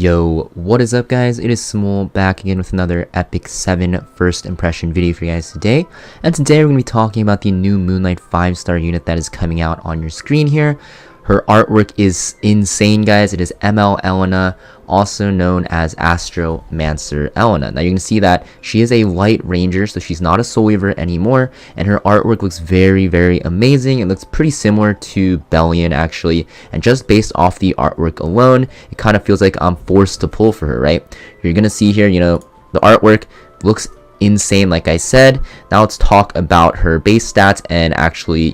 Yo, what is up guys? It is Samool back again with another Epic 7 first impression video for you guys today. And today we're going to be talking about the new Moonlight 5-star unit that is coming out on your screen here. Her artwork is insane, guys. It is ML Elena, also known as Astromancer Elena. Now you can see that she is a light ranger, so she's not a soul weaver anymore, and her artwork looks very, very amazing. It looks pretty similar to Bellion actually, and just based off the artwork alone, it kind of feels like I'm forced to pull for her, right? You're gonna see here, the artwork looks insane, like I said. Now let's talk about her base stats and actually,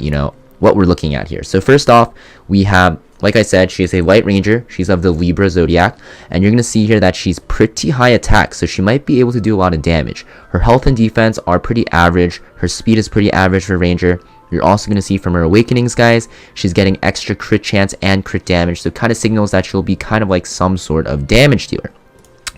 what we're looking at here. So first off, we have, like I said, she is a light ranger. She's of the Libra zodiac, and you're gonna see here that she's pretty high attack, so she might be able to do a lot of damage. Her health and defense are pretty average. Her speed is pretty average for ranger. You're also gonna see from her awakenings, guys, she's getting extra crit chance and crit damage, so it kind of signals that she'll be kind of like some sort of damage dealer.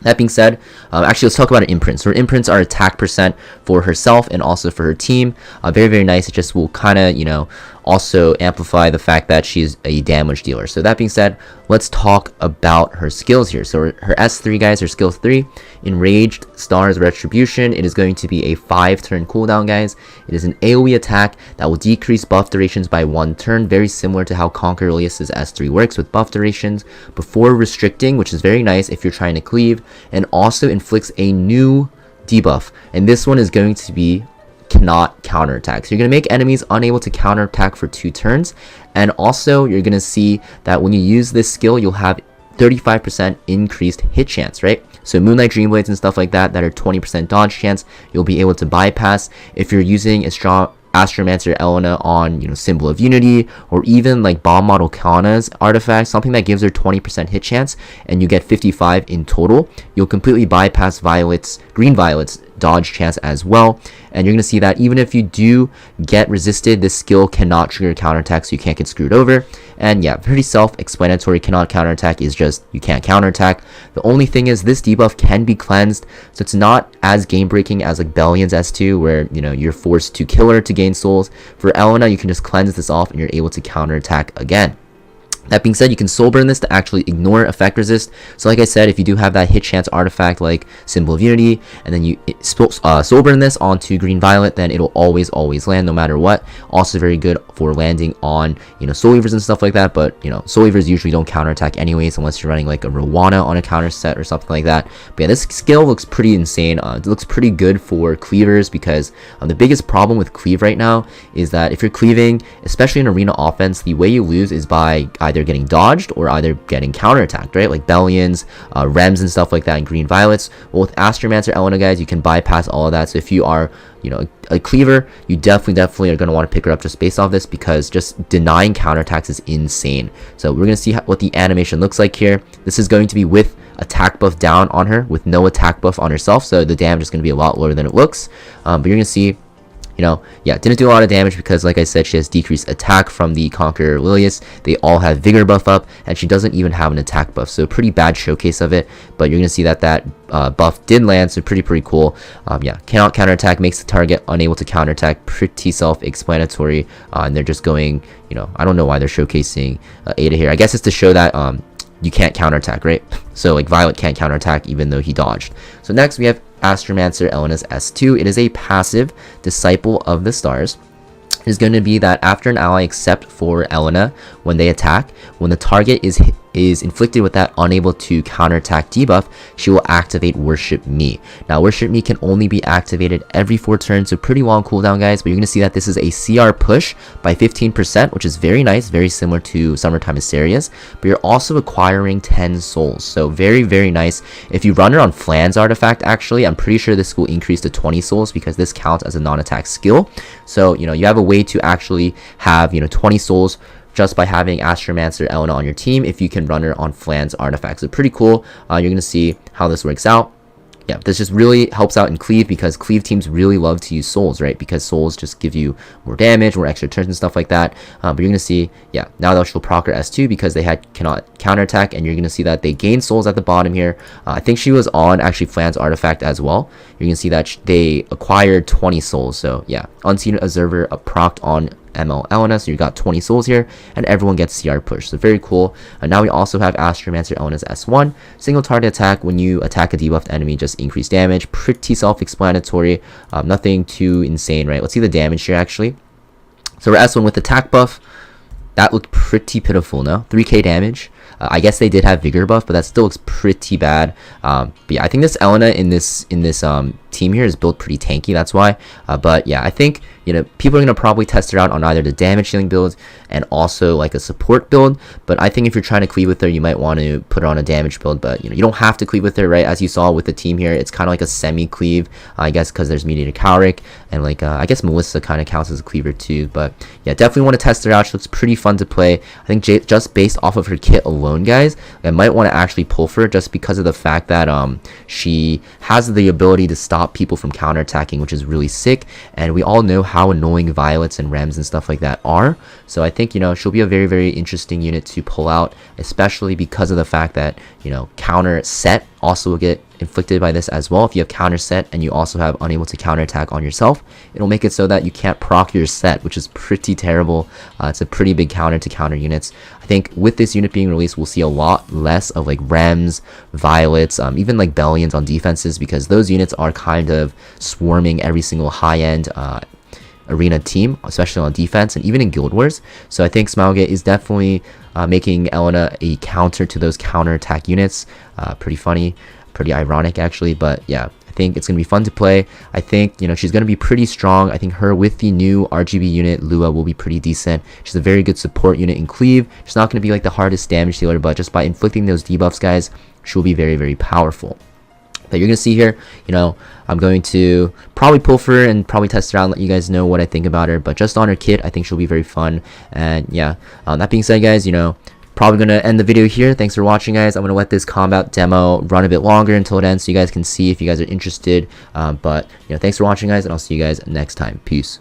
That being said, actually let's talk about her imprints. Her imprints are attack percent for herself and also for her team. Very, very nice. It just will kind of, also amplify the fact that she's a damage dealer. So that being said, let's talk about her skills here. So her S3, guys, her skill 3, Enraged Stars Retribution. It is going to be a 5-turn cooldown, guys. It is an AoE attack that will decrease buff durations by 1 turn, very similar to how Conquer Ilias's S3 works with buff durations before restricting, which is very nice if you're trying to cleave, and also inflicts a new debuff. And this one is going to be cannot counterattack. So you're going to make enemies unable to counterattack for 2 turns, and also you're going to see that when you use this skill, you'll have 35% increased hit chance, right? So Moonlight Dreamblades and stuff like that are 20% dodge chance, you'll be able to bypass if you're using a strong Astromancer Elena on, Symbol of Unity, or even like Bomb Model Kana's artifact, something that gives her 20% hit chance, and you get 55 in total. You'll completely bypass Green Violet's dodge chance as well, and you're going to see that even if you do get resisted, this skill cannot trigger counterattack, so you can't get screwed over. And yeah, pretty self-explanatory. Cannot counterattack is just you can't counterattack. The only thing is this debuff can be cleansed, so it's not as game-breaking as like Bellion's S2, where you're forced to kill her to gain souls. For Elena, you can just cleanse this off and you're able to counterattack again. That being said, you can soul burn this to actually ignore effect resist. So like I said, if you do have that hit chance artifact like Symbol of Unity, and then you soul burn this onto Green Violet, then it'll always land no matter what. Also very good for landing on soul weavers and stuff like that, but soul weavers usually don't counterattack anyways unless you're running like a Rowana on a counter set or something like that. But yeah, this skill looks pretty insane. It looks pretty good for cleavers, because the biggest problem with cleave right now is that if you're cleaving, especially in arena offense, the way you lose is by either getting dodged or either getting counterattacked, right? Like Bellions, Rems and stuff like that, and Green Violets. Well, with Astromancer Elena, guys, you can bypass all of that. So if you are a cleaver, you definitely are going to want to pick her up just based off this, because just denying counterattacks is insane. So we're going to see what the animation looks like here. This is going to be with attack buff down on her, with no attack buff on herself, so the damage is going to be a lot lower than it looks. But you're going to see didn't do a lot of damage because, like I said, she has decreased attack from the Conqueror Lilius. They all have vigor buff up, and she doesn't even have an attack buff, so pretty bad showcase of it. But you're gonna see that buff did land, so pretty cool. Cannot counterattack, makes the target unable to counterattack. Pretty self-explanatory, and they're just going, I don't know why they're showcasing Ada here. I guess it's to show that you can't counterattack, right? So like Violet can't counterattack even though he dodged. So next we have Astromancer Elena's S2. It is a passive Disciple of the Stars. It is going to be that after an ally, except for Elena, when they attack, when the target is inflicted with that unable to counterattack debuff, she will activate Worship Me. Now, Worship Me can only be activated every 4 turns, so pretty long cooldown, guys, but you're going to see that this is a CR push by 15%, which is very nice, very similar to Summertime Asteria's, but you're also acquiring 10 souls, so very, very nice. If you run her on Flan's artifact, actually, I'm pretty sure this will increase to 20 souls, because this counts as a non-attack skill. So, you have a way to actually have, 20 souls just by having Astromancer Elena on your team if you can run her on Flan's artifact. So pretty cool. You're going to see how this works out. Yeah, this just really helps out in cleave, because cleave teams really love to use souls, right? Because souls just give you more damage, more extra turns and stuff like that. But you're going to see, yeah, now that she'll proc her S2 because they cannot counterattack, and you're going to see that they gain souls at the bottom here. I think she was on actually Flan's artifact as well. You're going to see that they acquired 20 souls. So yeah, Unseen Observer procced on ML Elena, so you got 20 souls here, and everyone gets CR push, so very cool. Now we also have Astromancer Elena's S1, single target attack. When you attack a debuffed enemy, just increase damage. Pretty self-explanatory, nothing too insane, right? Let's see the damage here actually. So we're S1 with attack buff. That looked pretty pitiful, no? 3k damage. I guess they did have vigor buff, but that still looks pretty bad. But yeah, I think this Elena in this team here is built pretty tanky. That's why. But yeah, I think people are gonna probably test her out on either the damage dealing build and also like a support build. But I think if you're trying to cleave with her, you might want to put her on a damage build. But you don't have to cleave with her, right? As you saw with the team here, it's kind of like a semi cleave, I guess, because there's Mediator Cowrick and like I guess Melissa kind of counts as a cleaver too. But yeah, definitely want to test her out. She looks pretty fun to play. I think just based off of her kit alone, guys, I might want to actually pull for her just because of the fact that she has the ability to stop people from counterattacking, which is really sick. And we all know how annoying Violets and Rems and stuff like that are. So I think she'll be a very, very interesting unit to pull out, especially because of the fact that counter set also will get inflicted by this as well. If you have counter set and you also have unable to counterattack on yourself, it'll make it so that you can't proc your set, which is pretty terrible. It's a pretty big counter to counter units. I think with this unit being released, we'll see a lot less of like Rems, Violets, even like Bellions on defenses, because those units are kind of swarming every single high-end arena team, especially on defense and even in Guild Wars. So I think Smilegate is definitely making Elena a counter to those counterattack units. Pretty funny, pretty ironic actually, but yeah, I think it's going to be fun to play. I think she's going to be pretty strong. I think her with the new RGB unit Lua will be pretty decent. She's a very good support unit in cleave. She's not going to be like the hardest damage dealer, but just by inflicting those debuffs, guys, she'll be very, very powerful. That you're gonna see here, I'm going to probably pull for her and probably test her out and let you guys know what I think about her. But just on her kit, I think she'll be very fun. And yeah, that being said, guys, probably gonna end the video here. Thanks for watching, guys. I'm gonna let this combat demo run a bit longer until it ends, so you guys can see if you guys are interested. But thanks for watching, guys, and I'll see you guys next time. Peace.